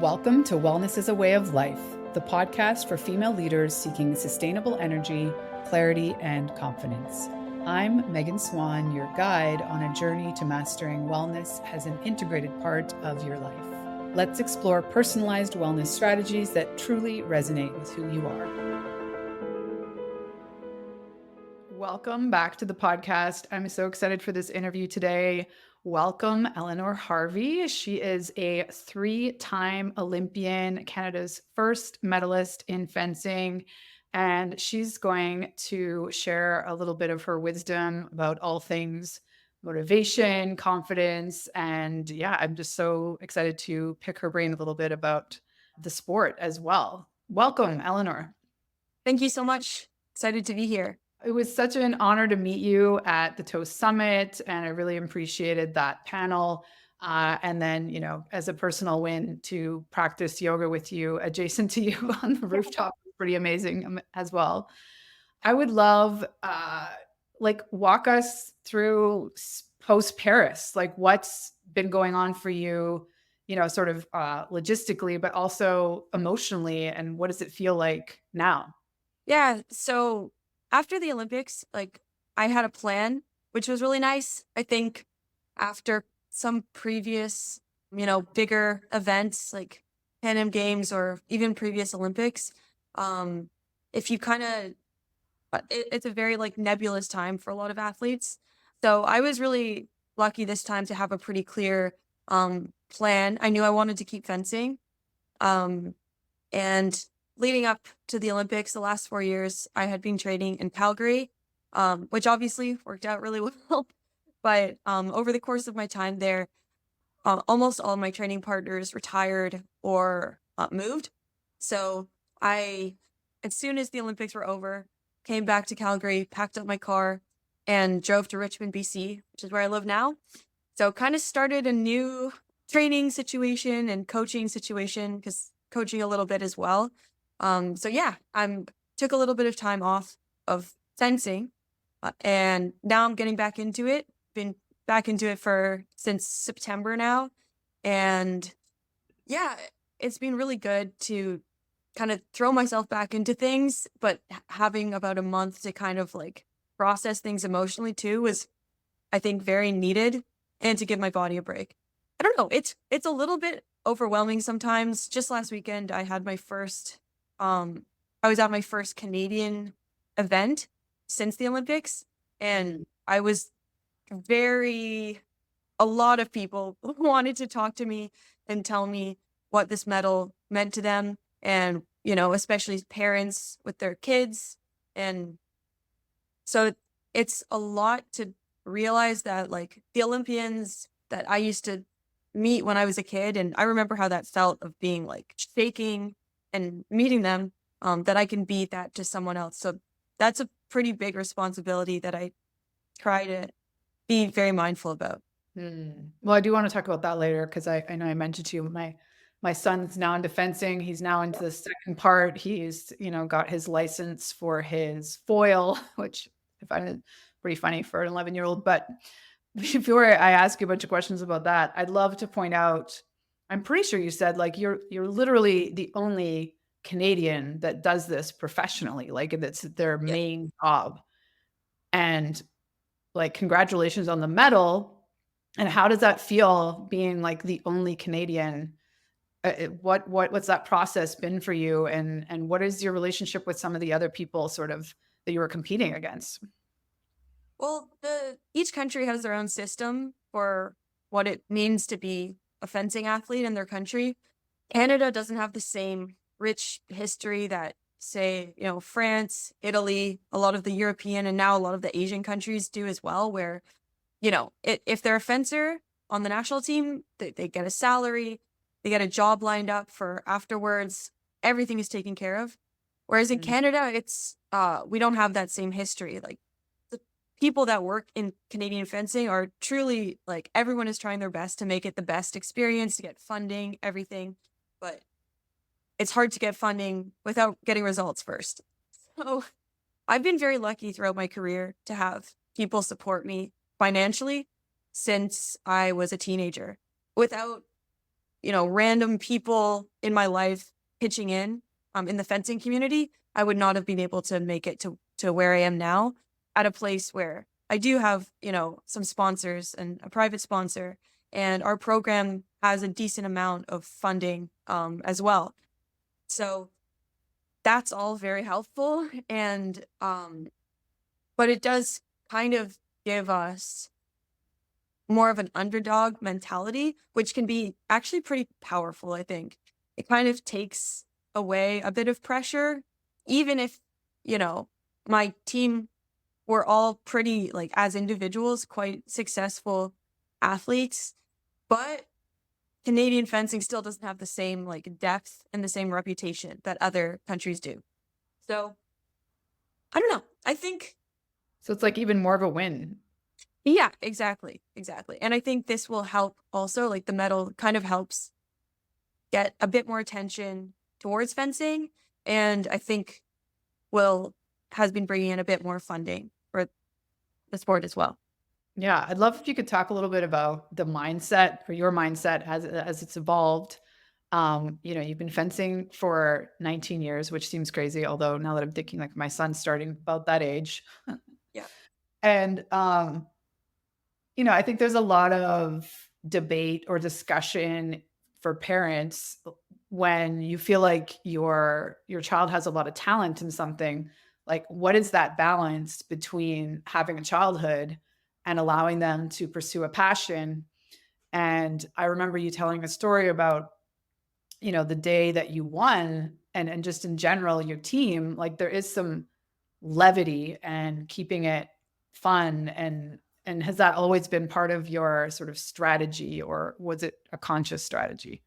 Welcome to Wellness is a Way of Life, the podcast for female leaders seeking sustainable energy, clarity, and confidence. I'm Megan Swan, your guide on a journey to mastering wellness as an integrated part of your life. Let's explore personalized wellness strategies that truly resonate with who you are. Welcome back to the podcast. I'm so excited for this interview today. Welcome, Eleanor Harvey. She is a 3-time Olympian, Canada's first medalist in fencing, and she's going to share a little bit of her wisdom about all things motivation, confidence, and yeah, I'm just so excited to pick her brain a little bit about the sport as well. Welcome, Eleanor. Thank you so much. Excited to be here. It was such an honor to meet you at the Toast Summit, and I really appreciated that panel. And then, as a personal win, to practice yoga with you adjacent to you on the rooftop was pretty amazing as well. I would love, walk us through post Paris, like what's been going on for you, sort of logistically, but also emotionally, and what does it feel like now? Yeah. So after the Olympics, I had a plan, which was really nice. I think after some previous, bigger events like Pan Am Games or even previous Olympics, if you kind of, it's a very nebulous time for a lot of athletes. So I was really lucky this time to have a pretty clear plan. I knew I wanted to keep fencing. Um, And leading up to the Olympics, the last 4 years, I had been training in Calgary, which obviously worked out really well. But over the course of my time there, almost all of my training partners retired or moved. So as soon as the Olympics were over, came back to Calgary, packed up my car, and drove to Richmond, BC, which is where I live now. So kind of started a new training situation and coaching situation because coaching a little bit as well. So yeah, took a little bit of time off of fencing, and now I'm getting back into it. Been back into it since September now, and yeah, it's been really good to kind of throw myself back into things, but having about a month to kind of process things emotionally too was, I think, very needed, and to give my body a break. I don't know. It's a little bit overwhelming sometimes. Just last weekend, I was at my first Canadian event since the Olympics, and a lot of people wanted to talk to me and tell me what this medal meant to them, and, especially parents with their kids. And so it's a lot to realize that the Olympians that I used to meet when I was a kid, and I remember how that felt of being shaking and meeting them, that I can be that to someone else. So that's a pretty big responsibility that I try to be very mindful about. Well, I do want to talk about that later because I know I mentioned to you my son's now into fencing. He's now into the second part. He's got his license for his foil, which I find it pretty funny for an 11-year-old. But before I ask you a bunch of questions about that, I'd love to point out, I'm pretty sure you said you're literally the only Canadian that does this professionally, that's their Yeah. main job. And congratulations on the medal. And how does that feel being the only Canadian? What's that process been for you? And what is your relationship with some of the other people sort of that you were competing against? Well, each country has their own system for what it means to be a fencing athlete in their country. Canada doesn't have the same rich history that, say, France, Italy, a lot of the European, and now a lot of the Asian countries do as well, where, if they're a fencer on the national team, they get a salary, they get a job lined up for afterwards. Everything is taken care of. Whereas in Canada, we don't have that same history. The people that work in Canadian fencing are truly everyone is trying their best to make it the best experience, to get funding, everything. But it's hard to get funding without getting results first. So I've been very lucky throughout my career to have people support me financially since I was a teenager without random people in my life pitching in the fencing community, I would not have been able to make it to where I am now, at a place where I do have, some sponsors and a private sponsor, and our program has a decent amount of funding as well. So that's all very helpful. And but it does kind of give us more of an underdog mentality, which can be actually pretty powerful, I think. It kind of takes away a bit of pressure, even if, you know, my team were all pretty, like, as individuals, quite successful athletes, but Canadian fencing still doesn't have the same, like, depth and the same reputation that other countries do. So, I don't know. I think So it's like even more of a win. yeah, exactly, exactly. And I think this will help also, like, the medal kind of helps get a bit more attention towards fencing, and I think will has been bringing in a bit more funding for the sport as well. Yeah, I'd love if you could talk a little bit about the mindset or your mindset as it's evolved. You've been fencing for 19 years, which seems crazy, although now that I'm thinking like my son's starting about that age. Yeah. And I think there's a lot of debate or discussion for parents when you feel like your child has a lot of talent in something. Like, what is that balance between having a childhood and allowing them to pursue a passion? And I remember you telling a story about, the day that you won and just in general, your team, like there is some levity and keeping it fun and has that always been part of your sort of strategy or was it a conscious strategy?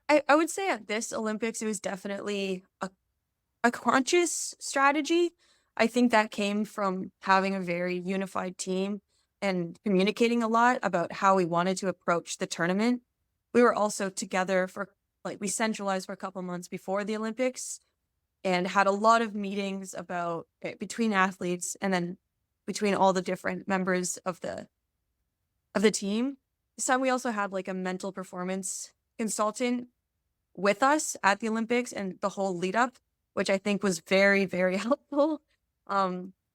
I would say at this Olympics, it was definitely a conscious strategy. I think that came from having a very unified team and communicating a lot about how we wanted to approach the tournament. We were also together for like we centralized for a couple months before the Olympics and had a lot of meetings about between athletes and then between all the different members of the team. Some we also had like a mental performance consultant with us at the Olympics and the whole lead up, which I think was very, very helpful.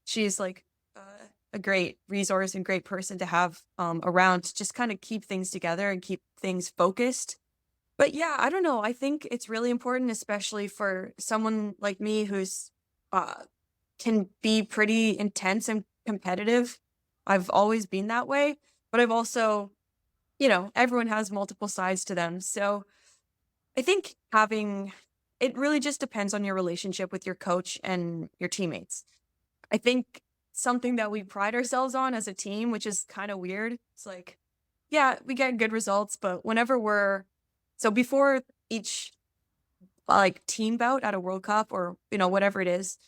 She's like uh, a great resource and great person to have around to just kind of keep things together and keep things focused. But yeah, I don't know. I think it's really important, especially for someone like me who's uh, can be pretty intense and competitive. I've always been that way, but I've also, everyone has multiple sides to them. So I think having it really just depends on your relationship with your coach and your teammates. I think something that we pride ourselves on as a team, which is kind of weird. It's like, yeah, we get good results, but whenever before each like team bout at a World Cup or, whatever it is,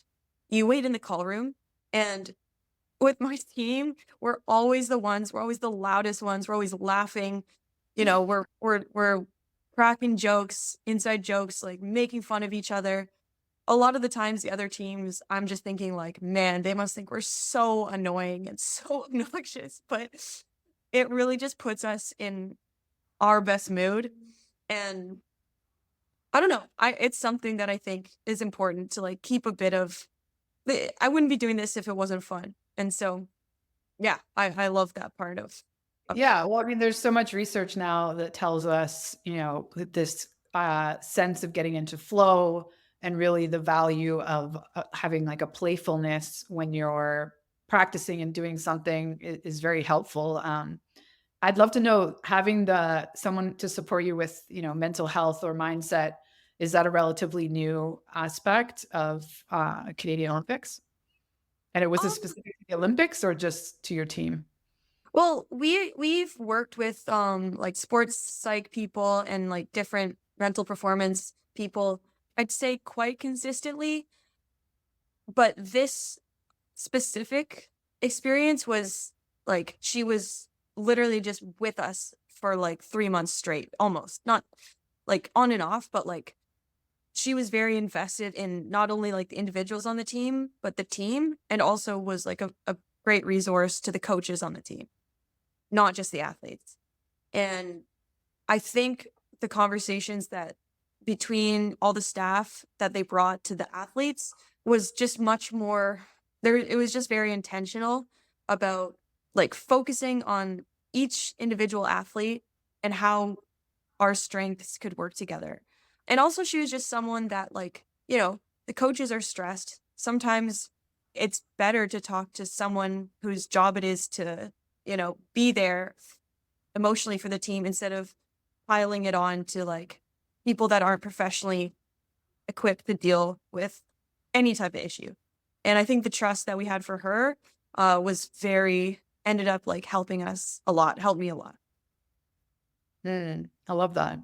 you wait in the call room. And with my team, we're always the loudest ones. We're always laughing. We're cracking jokes, inside jokes, like making fun of each other. A lot of the times the other teams, I'm just thinking like, man, they must think we're so annoying and so obnoxious. But it really just puts us in our best mood. And I don't know. It's something that I think is important to like keep a bit of I wouldn't be doing this if it wasn't fun. And so yeah, I love that part of Yeah, well, I mean, there's so much research now that tells us, this sense of getting into flow and really the value of having like a playfulness when you're practicing and doing something is very helpful. I'd love to know having the someone to support you with, mental health or mindset. Is that a relatively new aspect of Canadian Olympics? And it was this um specific to the Olympics or just to your team? well, we've worked with like sports psych people and like different mental performance people, I'd say quite consistently, but this specific experience was like she was literally just with us for like 3 months straight, almost. Not like on and off, but like she was very invested in not only like the individuals on the team, but the team, and also was like a great resource to the coaches on the team, not just the athletes. And I think the conversations that between all the staff that they brought to the athletes was just much more there. It was just very intentional about like focusing on each individual athlete and how our strengths could work together. And also she was just someone that like, the coaches are stressed. Sometimes it's better to talk to someone whose job it is to, be there emotionally for the team instead of piling it on to like people that aren't professionally equipped to deal with any type of issue. And I think the trust that we had for her was very ended up like helping us a lot, helped me a lot. I love that.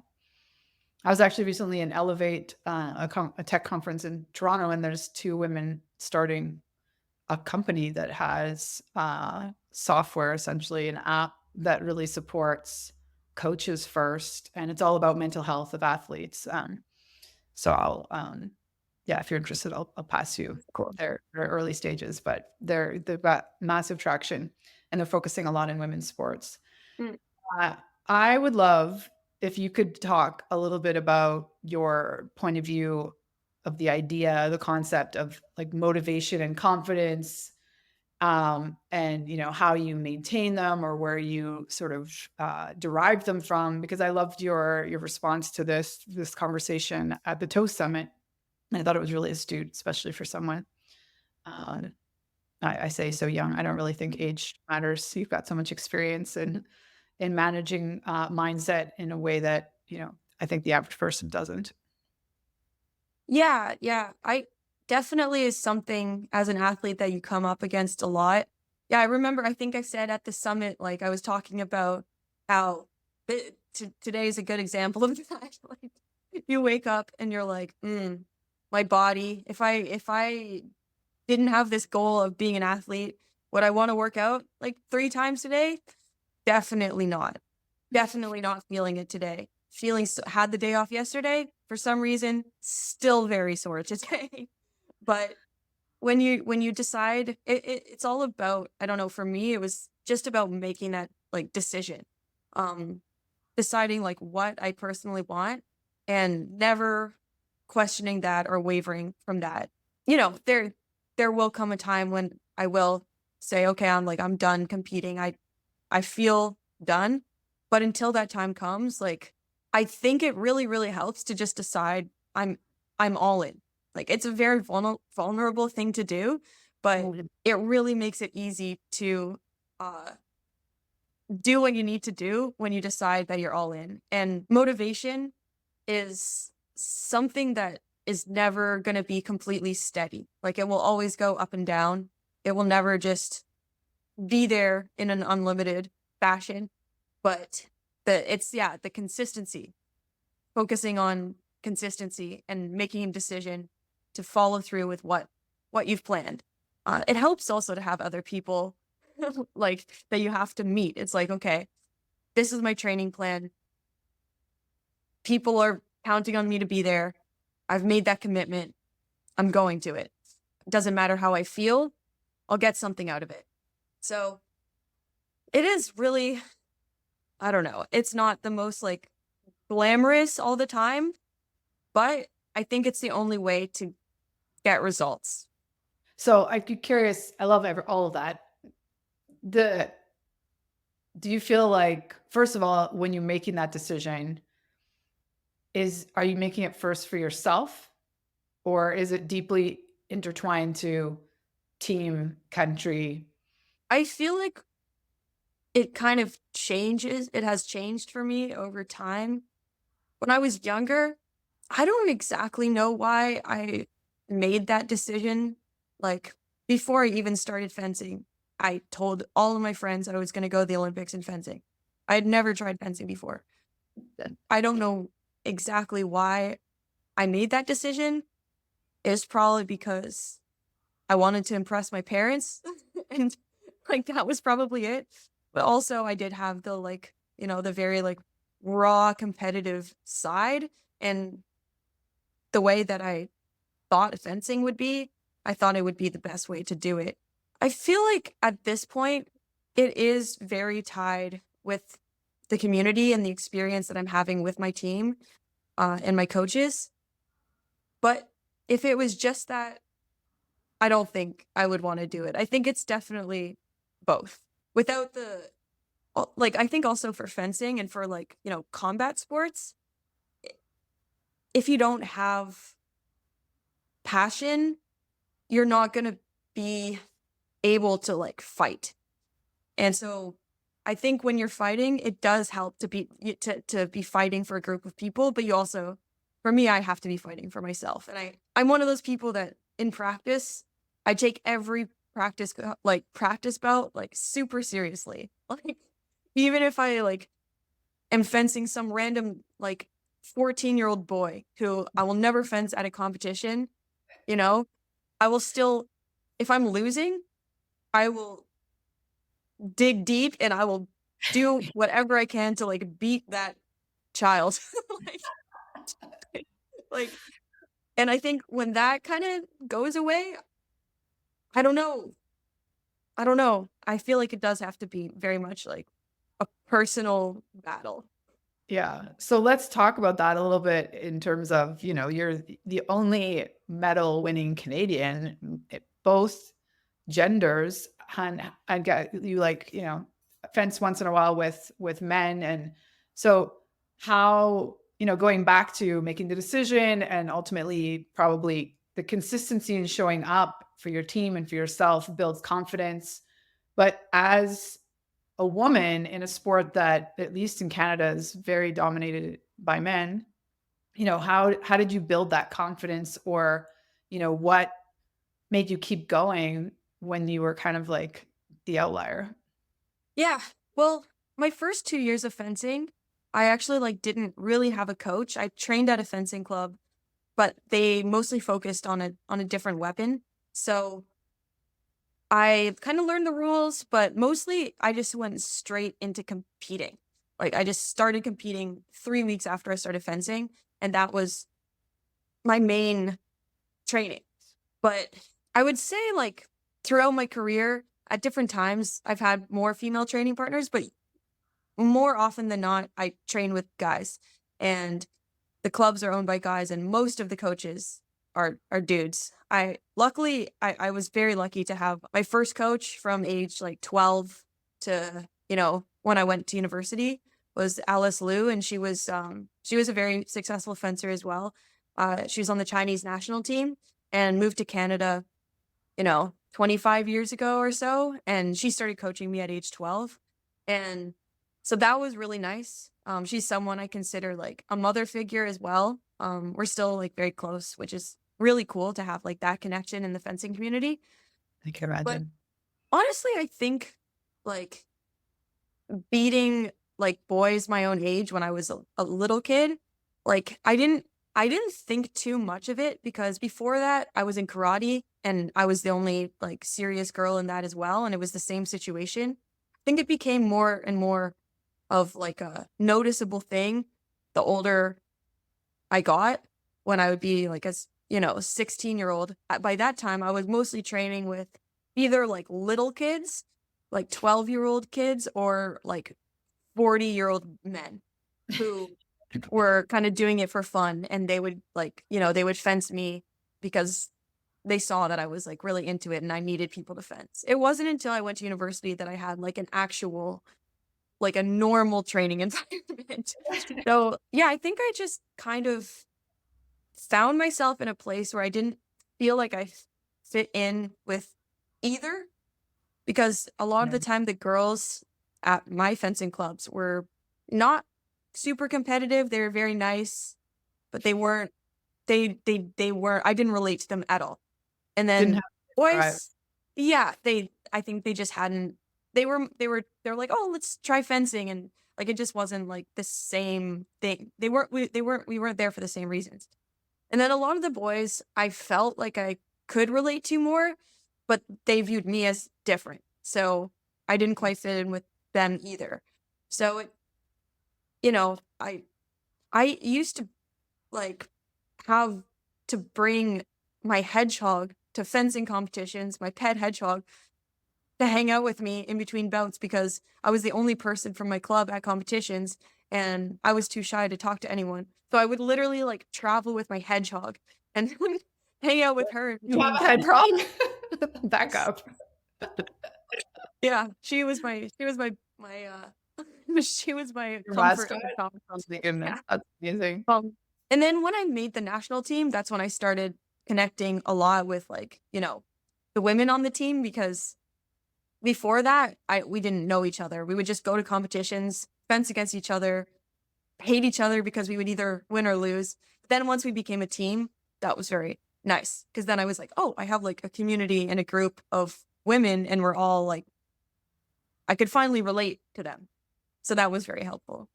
I was actually recently in Elevate, a tech conference in Toronto, and there's two women starting a company that has software, essentially an app that really supports coaches first, and it's all about mental health of athletes. So yeah, if you're interested, I'll pass you Cool. their early stages, but they've got massive traction, and they're focusing a lot in women's sports. Mm. Uh, I would love if you could talk a little bit about your point of view of the idea, the concept of like motivation and confidence, and how you maintain them or where you sort of derive them from. Because I loved your response to this conversation at the Toast Summit. And I thought it was really astute, especially for someone. Uh, I say so young. I don't really think age matters. You've got so much experience in managing mindset in a way that I think the average person doesn't. Yeah, yeah. I definitely is something as an athlete that you come up against a lot. Yeah, I remember I think I said at the summit, like I was talking about how today is a good example of that. Like you wake up and you're like, my body, if I didn't have this goal of being an athlete, would I want to work out like 3 times a day? Definitely not. Definitely not feeling it today. Had the day off yesterday for some reason, still very sore today. But when you decide, it's all about, I don't know, for me it was just about making that like decision, um, deciding like what I personally want, and never questioning that or wavering from that. There will come a time when I will say, okay, I'm done competing. I feel done. But until that time comes, like I think it really, really helps to just decide I'm all in. Like it's a very vulnerable thing to do, but Mm. it really makes it easy to uh do what you need to do when you decide that you're all in. And motivation is something that is never going to be completely steady. Like it will always go up and down. It will never just be there in an unlimited fashion, but the consistency, focusing on consistency and making a decision to follow through with what you've planned. It helps also to have other people like that you have to meet. It's like, okay, this is my training plan. People are counting on me to be there. I've made that commitment. I'm going to it. Doesn't matter how I feel, I'll get something out of it. So it is really, I don't know, it's not the most like glamorous all the time, but I think it's the only way to get results. So I'd be curious. I love all of that. The Do you feel like, first of all, when you're making that decision, are you making it first for yourself, or is it deeply intertwined to team, country? I feel like it kind of changes. It has changed for me over time. When I was younger, I don't exactly know why I made that decision. Like before I even started fencing, I told all of my friends I was going to go to the Olympics in fencing. I had never tried fencing before. I don't know exactly why I made that decision. It's probably because I wanted to impress my parents and like that was probably it. But also I did have the like, the very like raw competitive side, and the way that I thought fencing would be, I thought it would be the best way to do it. I feel like at this point, it is very tied with the community and the experience that I'm having with my team and my coaches. But if it was just that, I don't think I would want to do it. I think it's definitely both. Without the like, I think also for fencing and for like, combat sports, i- if you don't have passion, you're not going to be able to like fight. And so I think when you're fighting, it does help to be fighting for a group of people, but you also, for me, I have to be fighting for myself. And I'm one of those people that in practice, I take every practice bout like super seriously. Like even if I like am fencing some random like 14-year-old boy who I will never fence at a competition, you know, I will still, if I'm losing, I will dig deep and I will do whatever I can to like beat that child. like, like, and I think when that kind of goes away, I don't know. I don't know. I feel like it does have to be very much like a personal battle. Yeah. So let's talk about that a little bit in terms of, you're the only medal winning Canadian, both genders, and get you like, fence once in a while with men. And so how, going back to making the decision and ultimately probably the consistency in showing up for your team and for yourself builds confidence. But as a woman in a sport that, at least in Canada, is very dominated by men, how did you build that confidence, or, what made you keep going when you were kind of like the outlier? Yeah. Well, my first 2 years of fencing, I actually like didn't really have a coach. I trained at a fencing club, but they mostly focused on a different weapon. So I kind of learned the rules, but mostly I just went straight into competing. Like I just started competing 3 weeks after I started fencing, and that was my main training. But I would say like throughout my career, at different times, I've had more female training partners, but more often than not, I train with guys. And the clubs are owned by guys and most of the coaches are dudes. I was very lucky to have my first coach from age like 12 to, when I went to university was Alice Liu, and she was a very successful fencer as well. She was on the Chinese national team and moved to Canada, 25 years ago or so, and she started coaching me at age 12. And so that was really nice. She's someone I consider like a mother figure as well. We're still like very close, which is really cool to have like that connection in the fencing community. I can But imagine. honestly, I think like beating like boys my own age when I was a little kid, like I didn't think too much of it because before that I was in karate and I was the only like serious girl in that as well, and it was the same situation. I think it became more and more of like a noticeable thing the older I got, when I would be like 16-year-old. By that time I was mostly training with either like little kids, like 12-year-old kids, or like 40-year-old men who were kind of doing it for fun, and they would like, they would fence me because they saw that I was like really into it and I needed people to fence. It wasn't until I went to university that I had like an actual like a normal training environment. So, yeah, I think I just kind of found myself in a place where I didn't feel like I fit in with either, because a lot of Yeah. the time the girls at my fencing clubs were not super competitive. They were very nice, but they weren't, I didn't relate to them at all. And Didn't then have to drive. boys, yeah, I think they just hadn't, they were like, "Oh, let's try fencing." And like it just wasn't like the same thing. We weren't there for the same reasons. And then a lot of the boys I felt like I could relate to more, but they viewed me as different. So I didn't quite fit in with them either. So you know, I I used to like have to bring my hedgehog to fencing competitions, my pet hedgehog, to hang out with me in between bouts because I was the only person from my club at competitions and I was too shy to talk to anyone. So I would literally like travel with my hedgehog and hang out with her in You have between a head bouts. problem? Back up. Yeah, she was my Your comfort mascot? in the comic Oh book. my Yeah. goodness, that's amazing. And then when I made the national team, that's when I started connecting a lot with like, the women on the team because before that, we didn't know each other. We would just go to competitions, fence against each other, hate each other because we would either win or lose. Then once we became a team, that was very nice because then I was like, oh, I have like a community and a group of women and we're all like I could finally relate to them. So that was very helpful.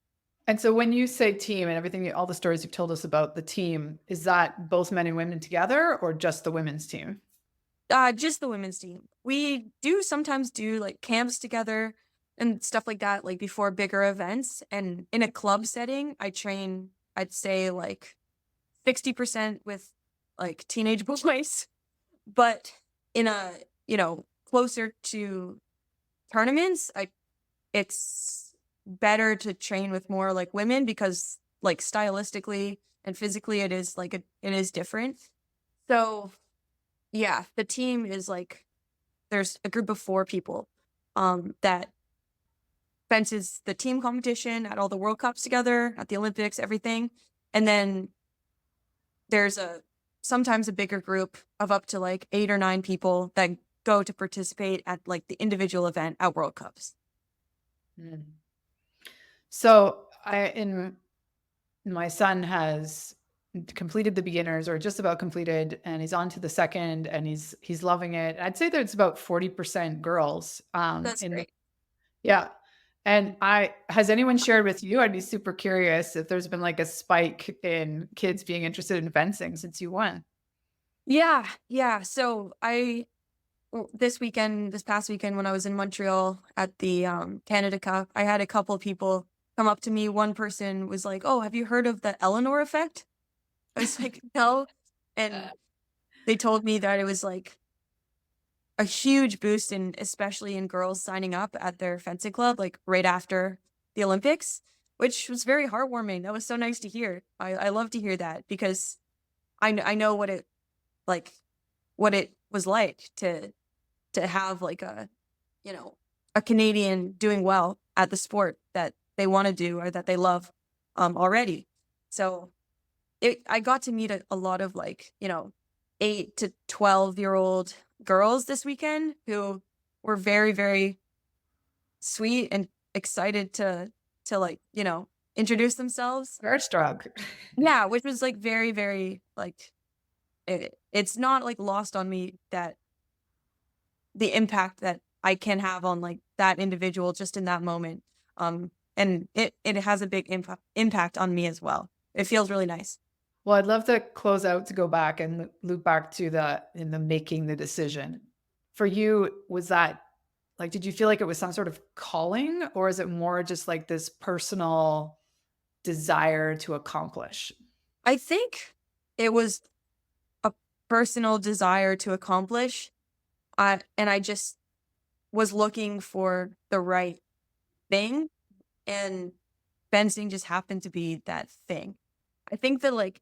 And so when you say team and everything, all the stories you've told us about the team, is that both men and women together or just the women's team? Just the women's team. We do sometimes do like camps together and stuff like that, like before bigger events. And in a club setting, I train, I'd say like 60% with like teenage boys, but in a, closer to tournaments, it's better to train with more like women because like stylistically and physically it is different. So yeah, the team is like there's a group of 4 people that fences the team competition at all the World Cups together, at the Olympics, everything. And then there's sometimes a bigger group of up to like 8 or 9 people that go to participate at like the individual event at World Cups. Mm. So my son has completed the beginners or just about completed, and he's on to the second, and he's loving it. I'd say that it's about 40% girls. That's In the great. Yeah. And I has anyone shared with you? I'd be super curious if there's been like a spike in kids being interested in fencing since you won. Yeah, yeah. So this past weekend when I was in Montreal at the Canada Cup, I had a couple people come up to me. One person was like, "Oh, have you heard of the Eleanor effect?" I was like, "No," and they told me that it was like a huge boost in especially in girls signing up at their fencing club, like right after the Olympics, which was very heartwarming. That was so nice to hear. I love to hear that because I know like what it was like to have like you know, a Canadian doing well at the sport that they want to do or that they love already. So I got to meet a lot of like, 8 to 12-year-old girls this weekend who were very, very sweet and excited to like, introduce themselves. Starstruck. Yeah, which was like very, very like it's not like lost on me that the impact that I can have on like that individual just in that moment. And it has a big impact on me as well. It feels really nice. Well, I'd love to close out to go back and loop back to the making the decision. For you, was that like, did you feel like it was some sort of calling, or is it more just like this personal desire to accomplish? I think it was a personal desire to accomplish. And I just was looking for the right thing, and fencing just happened to be that thing. I think that like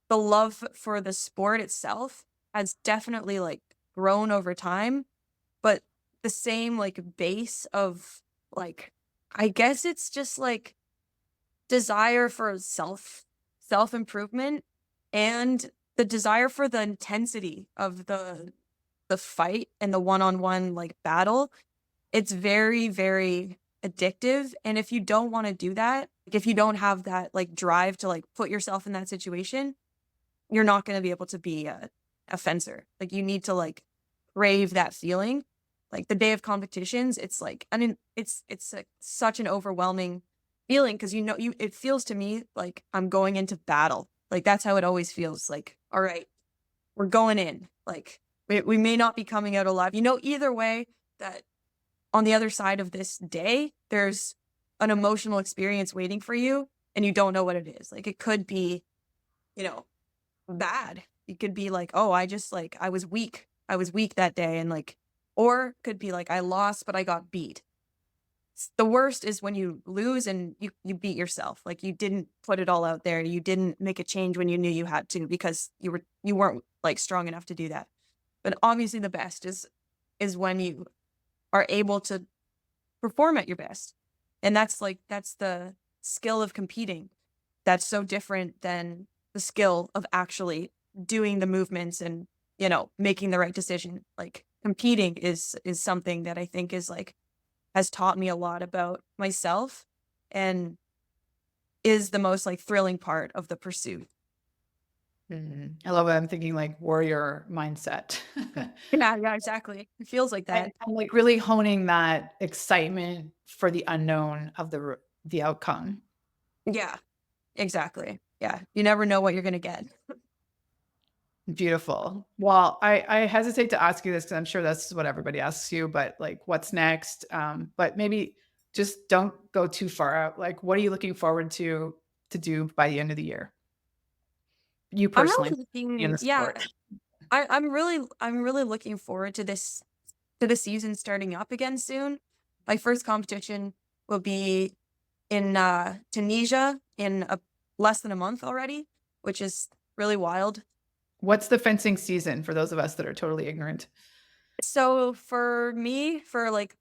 the love for the sport itself has definitely like grown over time, but the same like base of like I guess it's just like desire for self improvement and the desire for the intensity of the fight and the one-on-one like battle. It's very, very addictive. And if you don't want to do that, like if you don't have that like drive to like put yourself in that situation, you're not going to be able to be a fencer. Like you need to like crave that feeling. Like the day of competitions, it's like, I mean, it's like such an overwhelming feeling because it feels to me like I'm going into battle. Like that's how it always feels. Like, all right, we're going in. Like we may not be coming out alive. Either way that on the other side of this day, there's an emotional experience waiting for you and you don't know what it is. Like it could be, you know, bad. It could be like, oh, I just like I was weak. I was weak that day and like Or could be like, I lost, but I got beat. The worst is when you lose and you beat yourself. Like you didn't put it all out there. You didn't make a change when you knew you had to because you weren't like strong enough to do that. But obviously the best is when you are able to perform at your best. And that's the skill of competing. That's so different than the skill of actually doing the movements and, making the right decision. Like competing is something that I think is like has taught me a lot about myself and is the most like thrilling part of the pursuit. I love it. I'm thinking like warrior mindset. Yeah, yeah, exactly. It feels like And that. I'm like really honing that excitement for the unknown of the outcome. Yeah, exactly. Yeah. You never know what you're gonna get. Beautiful. Well, I hesitate to ask you this because I'm sure that's what everybody asks you, but like what's next? But maybe just don't go too far out. Like, what are you looking forward to do by the end of the year? You I'm personally really in looking, the yeah, sport. I'm really looking forward to the season starting up again soon. My first competition will be in Tunisia in less than a month already, which is really wild. What's the fencing season for those of us that are totally ignorant? So for me, for like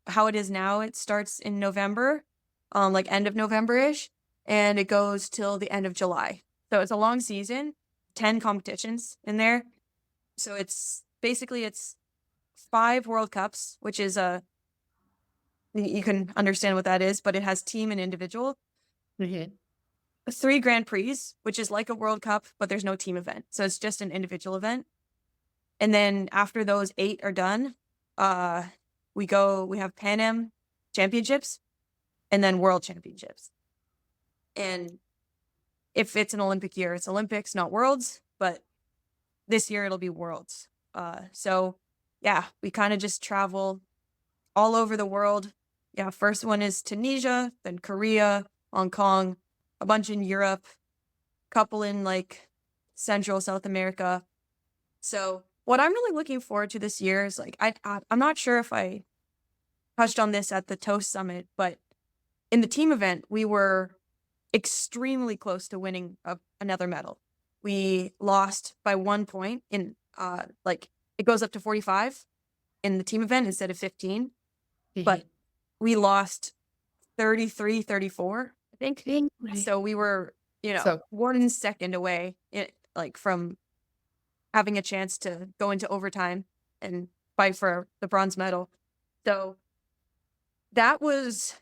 how it is now, it starts in November, like end of November-ish, and it goes till the end of July. So it's a long season, 10 competitions in there. So it's 5 World Cups, which is you can understand what that is, but it has team and individual. Mhm. 3 Grand Prix, which is like a World Cup, but there's no team event. So it's just an individual event. And then after those 8 are done, uh, we have Pan Am Championships and then World Championships. And if it's an Olympic year, it's Olympics, not Worlds, but this year it'll be Worlds. So yeah, we kind of just travel all over the world. Yeah, first one is Tunisia, then Korea, Hong Kong, a bunch in Europe, couple in like Central South America. So what I'm really looking forward to this year is like I'm not sure if I touched on this at the Toast Summit, but in the team event we were extremely close to winning another medal. We lost by 1 point in like it goes up to 45 in the team event instead of 15, but Mhm. we lost 33-34, I think. Right. So we were, So 1 second away like from having a chance to go into overtime and fight for the bronze medal. So that was,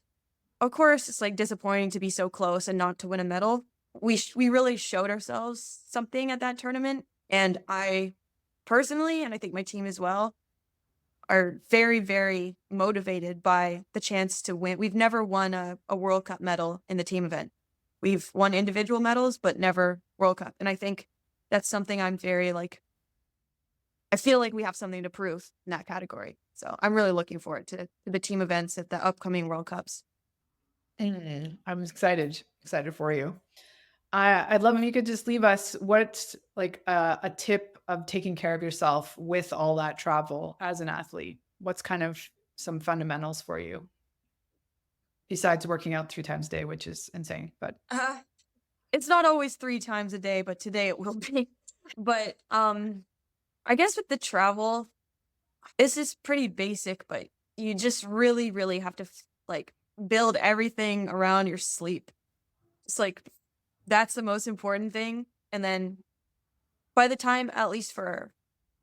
of course, it's like disappointing to be so close and not to win a medal. We really showed ourselves something at that tournament, and I personally, and I think my team as well, are very, very motivated by the chance to win. We've never won a World Cup medal in the team event. We've won individual medals, but never World Cup. And I think that's something I'm very like, I feel like we have something to prove in that category. So I'm really looking forward to the team events at the upcoming World Cups. I'm excited for you. I'd love if you could just leave us what's like a tip of taking care of yourself with all that travel as an athlete. What's kind of some fundamentals for you besides working out 3 times a day, which is insane. But Uh, it's not always 3 times a day, but today it will be. But I guess with the travel, this is pretty basic, but you just really, really have to like build everything around your sleep. It's like that's the most important thing. And then by the time, at least for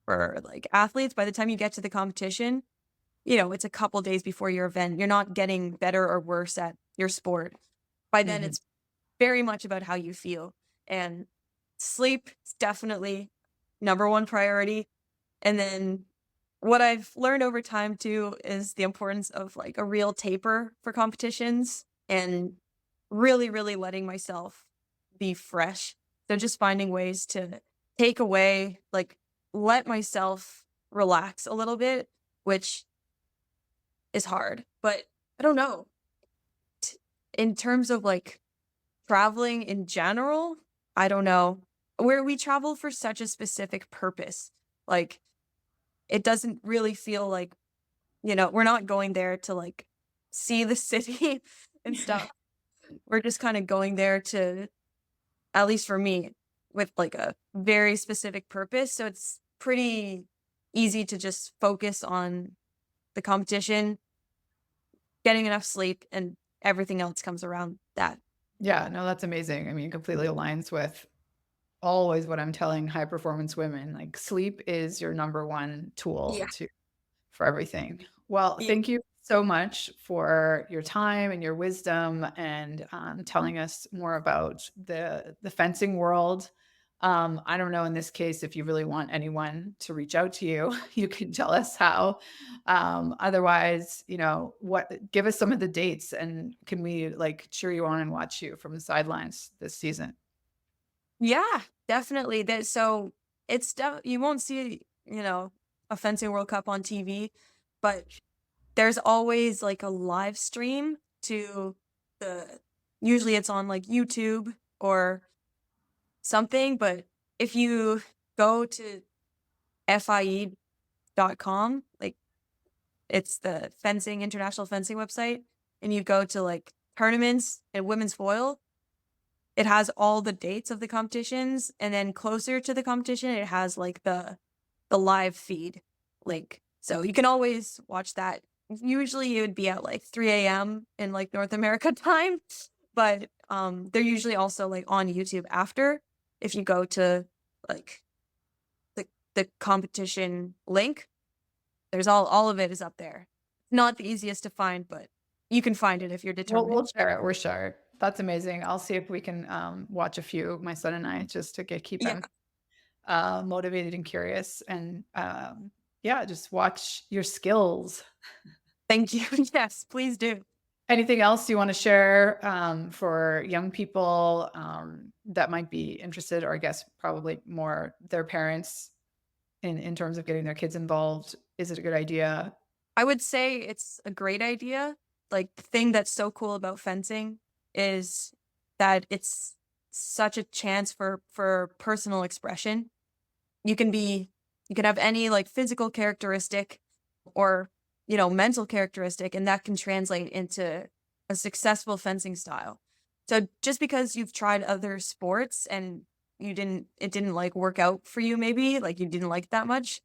like athletes, by the time you get to the competition, it's a couple days before your event. You're not getting better or worse at your sport. By then, Mhm. it's very much about how you feel. And sleep is definitely number one priority. And then what I've learned over time too is the importance of like a real taper for competitions and really, really letting myself be fresh. So just finding ways to take away, like let myself relax a little bit, which is hard. But I don't know. In terms of like traveling in general, I don't know. Where we travel for such a specific purpose. Like it doesn't really feel like, we're not going there to like see the city and stuff. We're just kind of going there to, at least for me, with like a very specific purpose. So it's pretty easy to just focus on the competition, getting enough sleep, and everything else comes around that. Yeah, no, that's amazing. I mean, it completely aligns with always what I'm telling high performance women. Like sleep is your number one tool Yeah. for everything. Well, Yeah. thank you so much for your time and your wisdom and telling us more about the fencing world. I don't know in this case if you really want anyone to reach out to you, you can tell us how. Otherwise, what give us some of the dates and can we like cheer you on and watch you from the sidelines this season? Yeah, definitely. So you won't see, a fencing World Cup on TV, but there's always like a live stream to the usually it's on like YouTube or something, but if you go to FIE.com, like it's the fencing international fencing website, and you go to like tournaments and women's foil, it has all the dates of the competitions, and then closer to the competition, it has like the live feed link. So you can always watch that. Usually it would be at like 3 a.m. in like North America time, but they're usually also like on YouTube after if you go to like the competition link. There's all of it is up there. Not the easiest to find, but you can find it if you're We'll determined. share it. We're sure. That's amazing. I'll see if we can watch a few, my son and I, just to keep Yeah. him motivated and curious. And yeah, just watch your skills. Thank you. Yes, please do. Anything else you want to share for young people that might be interested, or I guess probably more their parents in terms of getting their kids involved? Is it a good idea? I would say it's a great idea. Like the thing that's so cool about fencing is that it's such a chance for personal expression. You can be you can have any like physical characteristic or, mental characteristic, and that can translate into a successful fencing style. So just because you've tried other sports and it didn't like work out for you, maybe like you didn't like that much,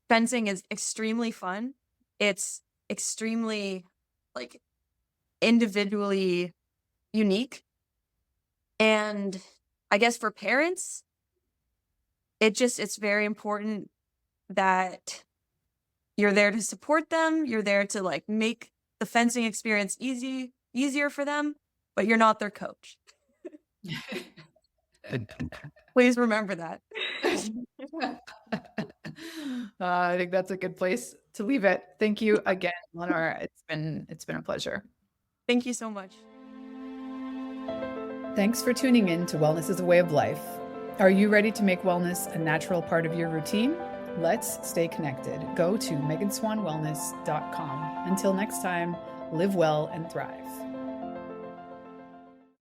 fencing is extremely fun. It's extremely like individually unique. And I guess for parents, it's very important that you're there to support them. You're there to like make the fencing experience easier for them, but you're not their coach. Please remember that. I think that's a good place to leave it. Thank you again, Lenore. It's been a pleasure. Thank you so much. Thanks for tuning in to Wellness is a Way of Life. Are you ready to make wellness a natural part of your routine? Let's stay connected. Go to meganswanwellness.com. Until next time, live well and thrive.